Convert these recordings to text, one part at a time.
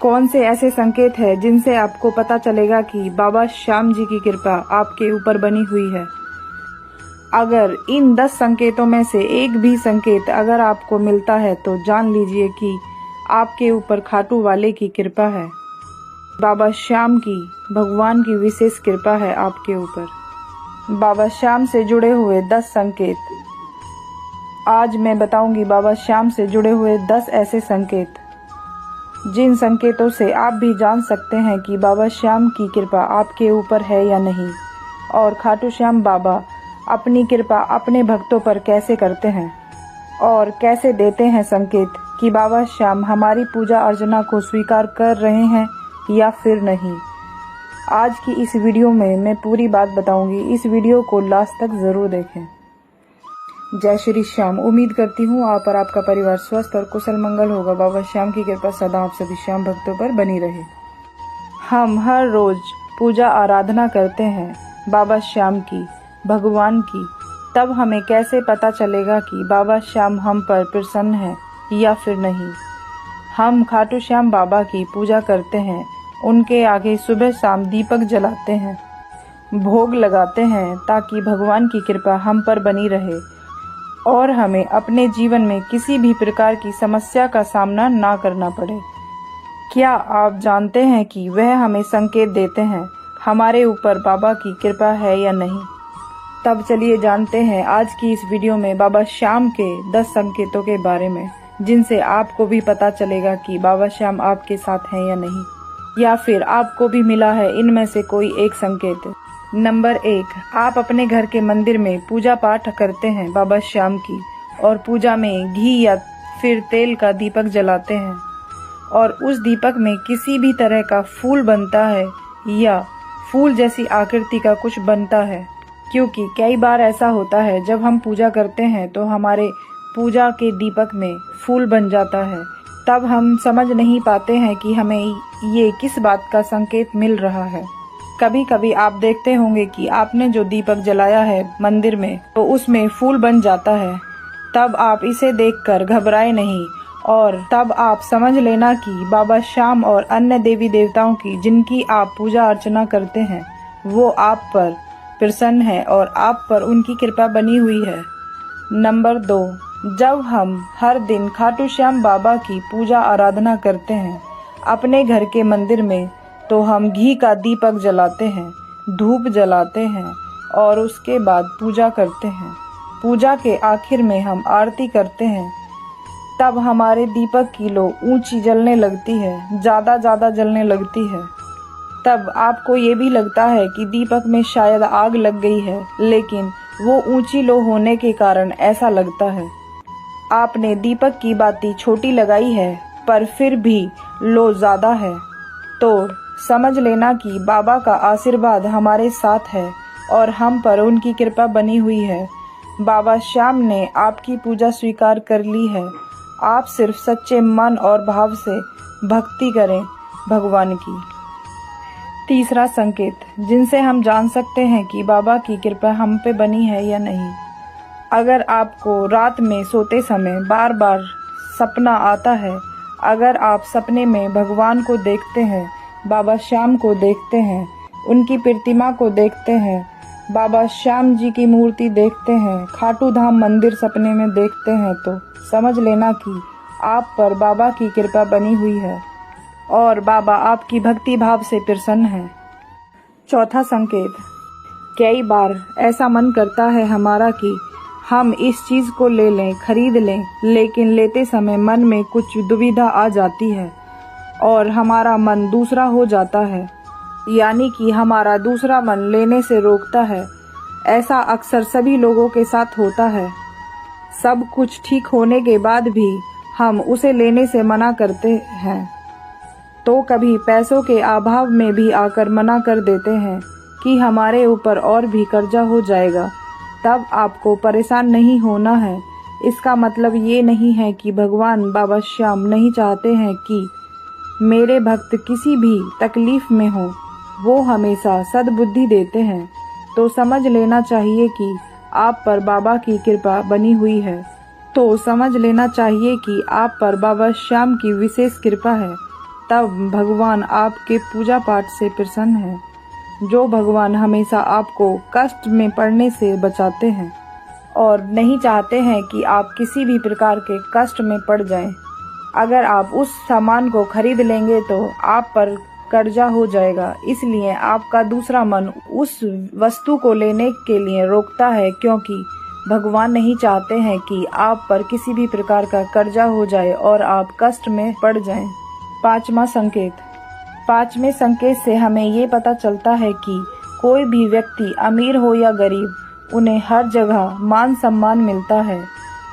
कौन से ऐसे संकेत हैं जिनसे आपको पता चलेगा कि बाबा श्याम जी की कृपा आपके ऊपर बनी हुई है। अगर इन 10 संकेतों में से एक भी संकेत अगर आपको मिलता है तो जान लीजिए कि आपके ऊपर खाटू वाले की कृपा है। बाबा श्याम की, भगवान की विशेष कृपा है आपके ऊपर। बाबा श्याम से जुड़े हुए 10 संकेत। आज मैं बताऊंगी बाबा श्याम से जुड़े हुए 10 ऐसे संकेत जिन संकेतों से आप भी जान सकते हैं कि बाबा श्याम की कृपा आपके ऊपर है या नहीं, और खाटू श्याम बाबा अपनी कृपा अपने भक्तों पर कैसे करते हैं और कैसे देते हैं संकेत कि बाबा श्याम हमारी पूजा अर्चना को स्वीकार कर रहे हैं या फिर नहीं। आज की इस वीडियो में मैं पूरी बात बताऊंगी, इस वीडियो को लास्ट तक जरूर देखें। जय श्री श्याम। उम्मीद करती हूँ आप और आपका परिवार स्वस्थ और कुशल मंगल होगा। बाबा श्याम की कृपा सदा आप सभी श्याम भक्तों पर बनी रहे। हम हर रोज पूजा आराधना करते हैं बाबा श्याम की, भगवान की, तब हमें कैसे पता चलेगा कि बाबा श्याम हम पर प्रसन्न है या फिर नहीं। हम खाटू श्याम बाबा की पूजा करते हैं, उनके आगे सुबह शाम दीपक जलाते हैं, भोग लगाते हैं ताकि भगवान की कृपा हम पर बनी रहे और हमें अपने जीवन में किसी भी प्रकार की समस्या का सामना ना करना पड़े। क्या आप जानते हैं कि वह हमें संकेत देते हैं हमारे ऊपर बाबा की कृपा है या नहीं? तब चलिए जानते हैं आज की इस वीडियो में बाबा श्याम के 10 संकेतों के बारे में, जिनसे आपको भी पता चलेगा कि बाबा श्याम आपके साथ हैं या नहीं, या फिर आपको भी मिला है इनमें से कोई एक संकेत। नंबर 1, आप अपने घर के मंदिर में पूजा पाठ करते हैं बाबा श्याम की, और पूजा में घी या फिर तेल का दीपक जलाते हैं और उस दीपक में किसी भी तरह का फूल बनता है या फूल जैसी आकृति का कुछ बनता है। क्योंकि कई बार ऐसा होता है जब हम पूजा करते हैं तो हमारे पूजा के दीपक में फूल बन जाता है, तब हम समझ नहीं पाते हैं कि हमें ये किस बात का संकेत मिल रहा है। कभी कभी आप देखते होंगे कि आपने जो दीपक जलाया है मंदिर में तो उसमें फूल बन जाता है, तब आप इसे देखकर घबराए नहीं और तब आप समझ लेना कि बाबा श्याम और अन्य देवी देवताओं की जिनकी आप पूजा अर्चना करते हैं वो आप पर प्रसन्न है और आप पर उनकी कृपा बनी हुई है। नंबर 2, जब हम हर दिन खाटू श्याम बाबा की पूजा आराधना करते हैं अपने घर के मंदिर में, तो हम घी का दीपक जलाते हैं, धूप जलाते हैं और उसके बाद पूजा करते हैं। पूजा के आखिर में हम आरती करते हैं, तब हमारे दीपक की लो ऊंची जलने लगती है, ज्यादा जलने लगती है। तब आपको ये भी लगता है कि दीपक में शायद आग लग गई है, लेकिन वो ऊंची लो होने के कारण ऐसा लगता है। आपने दीपक की बाती छोटी लगाई है पर फिर भी लो ज्यादा है, तो समझ लेना कि बाबा का आशीर्वाद हमारे साथ है और हम पर उनकी कृपा बनी हुई है। बाबा श्याम ने आपकी पूजा स्वीकार कर ली है। आप सिर्फ सच्चे मन और भाव से भक्ति करें भगवान की। तीसरा संकेत जिनसे हम जान सकते हैं कि बाबा की कृपा हम पे बनी है या नहीं। अगर आपको रात में सोते समय बार बार सपना आता है, अगर आप सपने में भगवान को देखते हैं, बाबा श्याम को देखते हैं, उनकी प्रतिमा को देखते हैं, बाबा श्याम जी की मूर्ति देखते हैं, खाटू धाम मंदिर सपने में देखते हैं, तो समझ लेना कि आप पर बाबा की कृपा बनी हुई है और बाबा आपकी भक्ति भाव से प्रसन्न है। चौथा संकेत, कई बार ऐसा मन करता है हमारा कि हम इस चीज को ले लें, खरीद लें, लेकिन लेते समय मन में कुछ दुविधा आ जाती है और हमारा मन दूसरा हो जाता है, यानी कि हमारा दूसरा मन लेने से रोकता है। ऐसा अक्सर सभी लोगों के साथ होता है। सब कुछ ठीक होने के बाद भी हम उसे लेने से मना करते हैं, तो कभी पैसों के अभाव में भी आकर मना कर देते हैं कि हमारे ऊपर और भी कर्जा हो जाएगा। तब आपको परेशान नहीं होना है। इसका मतलब ये नहीं है कि भगवान बाबा श्याम नहीं चाहते हैं कि मेरे भक्त किसी भी तकलीफ में हो, वो हमेशा सद्बुद्धि देते हैं। तो समझ लेना चाहिए कि आप पर बाबा की कृपा बनी हुई है, तो समझ लेना चाहिए कि आप पर बाबा श्याम की विशेष कृपा है। तब भगवान आपके पूजा पाठ से प्रसन्न है। जो भगवान हमेशा आपको कष्ट में पड़ने से बचाते हैं और नहीं चाहते हैं कि आप किसी भी प्रकार के कष्ट में पड़ जाएं। अगर आप उस सामान को खरीद लेंगे तो आप पर कर्जा हो जाएगा, इसलिए आपका दूसरा मन उस वस्तु को लेने के लिए रोकता है, क्योंकि भगवान नहीं चाहते हैं कि आप पर किसी भी प्रकार का कर्जा हो जाए और आप कष्ट में पड़ जाएं। पांचवा संकेत। पांचवें संकेत से हमें ये पता चलता है कि कोई भी व्यक्ति अमीर हो या गरीब, उन्हें हर जगह मान सम्मान मिलता है,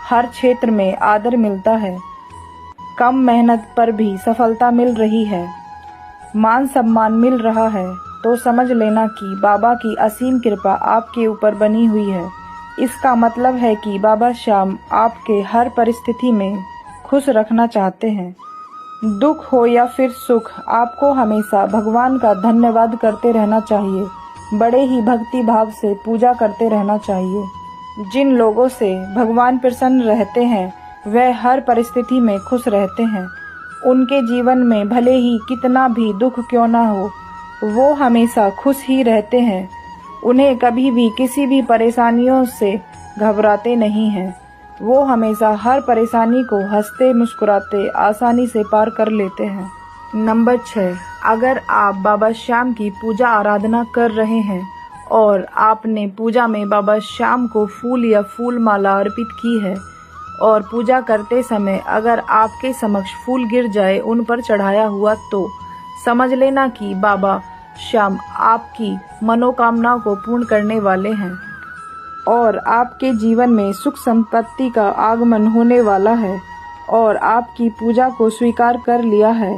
हर क्षेत्र में आदर मिलता है, कम मेहनत पर भी सफलता मिल रही है, मान सम्मान मिल रहा है, तो समझ लेना कि बाबा की असीम कृपा आपके ऊपर बनी हुई है। इसका मतलब है कि बाबा श्याम आपके हर परिस्थिति में खुश रखना चाहते हैं। दुख हो या फिर सुख, आपको हमेशा भगवान का धन्यवाद करते रहना चाहिए, बड़े ही भक्ति भाव से पूजा करते रहना चाहिए। जिन लोगों से भगवान प्रसन्न रहते हैं वह हर परिस्थिति में खुश रहते हैं। उनके जीवन में भले ही कितना भी दुख क्यों ना हो, वो हमेशा खुश ही रहते हैं। उन्हें कभी भी किसी भी परेशानियों से घबराते नहीं हैं। वो हमेशा हर परेशानी को हंसते मुस्कुराते आसानी से पार कर लेते हैं। नंबर 6, अगर आप बाबा श्याम की पूजा आराधना कर रहे हैं और आपने पूजा में बाबा श्याम को फूल या फूल माला अर्पित की है और पूजा करते समय अगर आपके समक्ष फूल गिर जाए उन पर चढ़ाया हुआ, तो समझ लेना कि बाबा श्याम आपकी मनोकामना को पूर्ण करने वाले हैं और आपके जीवन में सुख संपत्ति का आगमन होने वाला है और आपकी पूजा को स्वीकार कर लिया है।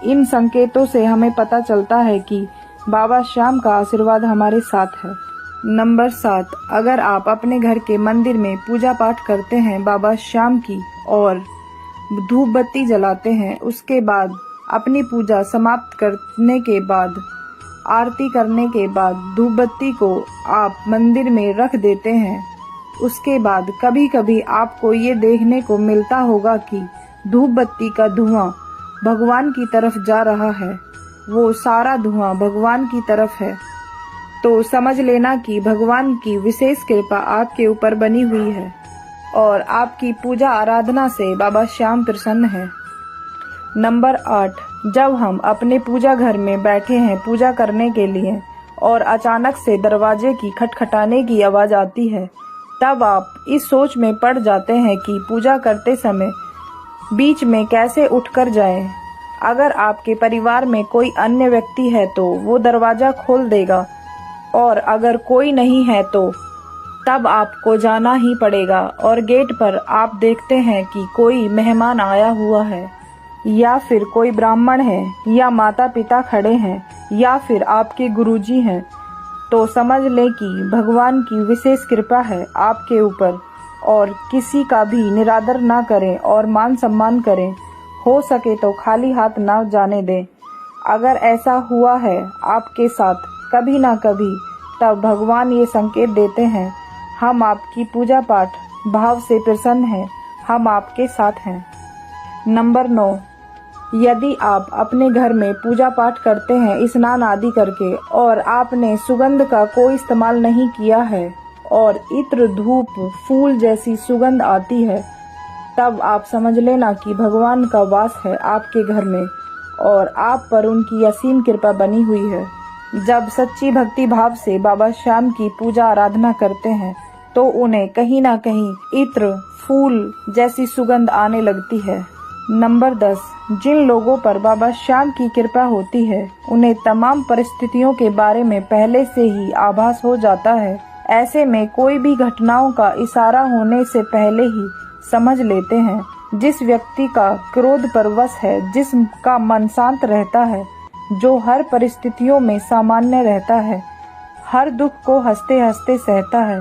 इन संकेतों से हमें पता चलता है कि बाबा श्याम का आशीर्वाद हमारे साथ है। नंबर 7, अगर आप अपने घर के मंदिर में पूजा पाठ करते हैं बाबा श्याम की और धूप बत्ती जलाते हैं, उसके बाद अपनी पूजा समाप्त करने के बाद, आरती करने के बाद धूप बत्ती को आप मंदिर में रख देते हैं, उसके बाद कभी कभी आपको ये देखने को मिलता होगा कि धूप बत्ती का धुआं भगवान की तरफ जा रहा है, वो सारा धुआं भगवान की तरफ है, तो समझ लेना कि भगवान की विशेष कृपा आपके ऊपर बनी हुई है और आपकी पूजा आराधना से बाबा श्याम प्रसन्न है। नंबर 8, जब हम अपने पूजा घर में बैठे हैं पूजा करने के लिए और अचानक से दरवाजे की खटखटाने की आवाज़ आती है, तब आप इस सोच में पड़ जाते हैं कि पूजा करते समय बीच में कैसे उठकर जाएं। अगर आपके परिवार में कोई अन्य व्यक्ति है तो वो दरवाज़ा खोल देगा और अगर कोई नहीं है तो तब आपको जाना ही पड़ेगा और गेट पर आप देखते हैं कि कोई मेहमान आया हुआ है या फिर कोई ब्राह्मण है या माता पिता खड़े हैं या फिर आपके गुरुजी हैं, तो समझ लें कि भगवान की विशेष कृपा है आपके ऊपर और किसी का भी निरादर ना करें और मान सम्मान करें। हो सके तो खाली हाथ ना जाने दें। अगर ऐसा हुआ है आपके साथ कभी ना कभी, तब भगवान ये संकेत देते हैं, हम आपकी पूजा पाठ भाव से प्रसन्न हैं, हम आपके साथ हैं। नंबर 9, यदि आप अपने घर में पूजा पाठ करते हैं स्नान आदि करके और आपने सुगंध का कोई इस्तेमाल नहीं किया है और इत्र धूप फूल जैसी सुगंध आती है, तब आप समझ लेना कि भगवान का वास है आपके घर में और आप पर उनकी असीम कृपा बनी हुई है। जब सच्ची भक्ति भाव से बाबा श्याम की पूजा आराधना करते हैं तो उन्हें कहीं ना कहीं इत्र फूल जैसी सुगंध आने लगती है। नंबर 10, जिन लोगों पर बाबा श्याम की कृपा होती है उन्हें तमाम परिस्थितियों के बारे में पहले से ही आभास हो जाता है। ऐसे में कोई भी घटनाओं का इशारा होने से पहले ही समझ लेते हैं। जिस व्यक्ति का क्रोध पर वश है, जिसका मन शांत रहता है, जो हर परिस्थितियों में सामान्य रहता है, हर दुख को हंसते हंसते सहता है,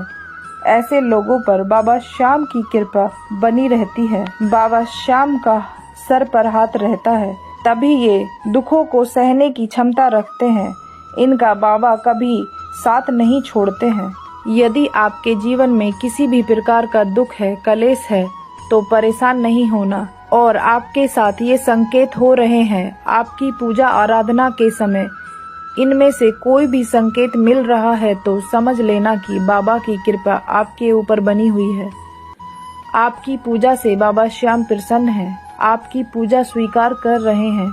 ऐसे लोगों पर बाबा श्याम की कृपा बनी रहती है। बाबा श्याम का सर पर हाथ रहता है, तभी ये दुखों को सहने की क्षमता रखते हैं। इनका बाबा कभी साथ नहीं छोड़ते हैं। यदि आपके जीवन में किसी भी प्रकार का दुख है, कलेश है, तो परेशान नहीं होना। और आपके साथ ये संकेत हो रहे हैं। आपकी पूजा आराधना के समय इनमें से कोई भी संकेत मिल रहा है तो समझ लेना कि बाबा की कृपा आपके ऊपर बनी हुई है। आपकी पूजा से बाबा श्याम प्रसन्न हैं, आपकी पूजा स्वीकार कर रहे हैं।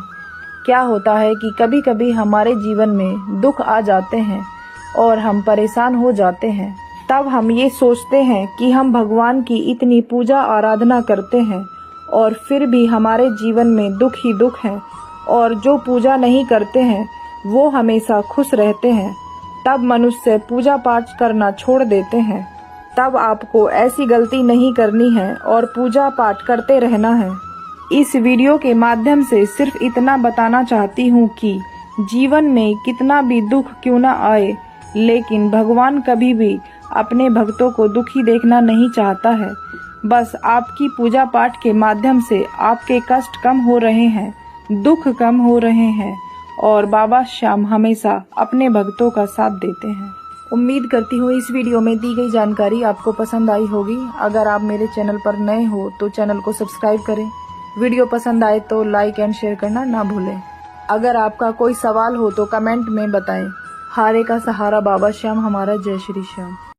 क्या होता है कि कभी कभी हमारे जीवन में दुख आ जाते हैं और हम परेशान हो जाते हैं। तब हम ये सोचते हैं कि हम भगवान की इतनी पूजा आराधना करते हैं और फिर भी हमारे जीवन में दुख ही दुख है, और जो पूजा नहीं करते हैं वो हमेशा खुश रहते हैं। तब मनुष्य पूजा पाठ करना छोड़ देते हैं। तब आपको ऐसी गलती नहीं करनी है और पूजा पाठ करते रहना है। इस वीडियो के माध्यम से सिर्फ इतना बताना चाहती हूँ कि जीवन में कितना भी दुख क्यों ना आए, लेकिन भगवान कभी भी अपने भक्तों को दुखी देखना नहीं चाहता है। बस आपकी पूजा पाठ के माध्यम से आपके कष्ट कम हो रहे हैं, दुख कम हो रहे हैं, और बाबा श्याम हमेशा अपने भक्तों का साथ देते हैं। उम्मीद करती हूँ इस वीडियो में दी गई जानकारी आपको पसंद आई होगी। अगर आप मेरे चैनल पर नए हो तो चैनल को सब्सक्राइब करें। वीडियो पसंद आए तो लाइक एंड शेयर करना ना भूलें। अगर आपका कोई सवाल हो तो कमेंट में बताएं। हारे का सहारा बाबा श्याम हमारा। जय श्री श्याम।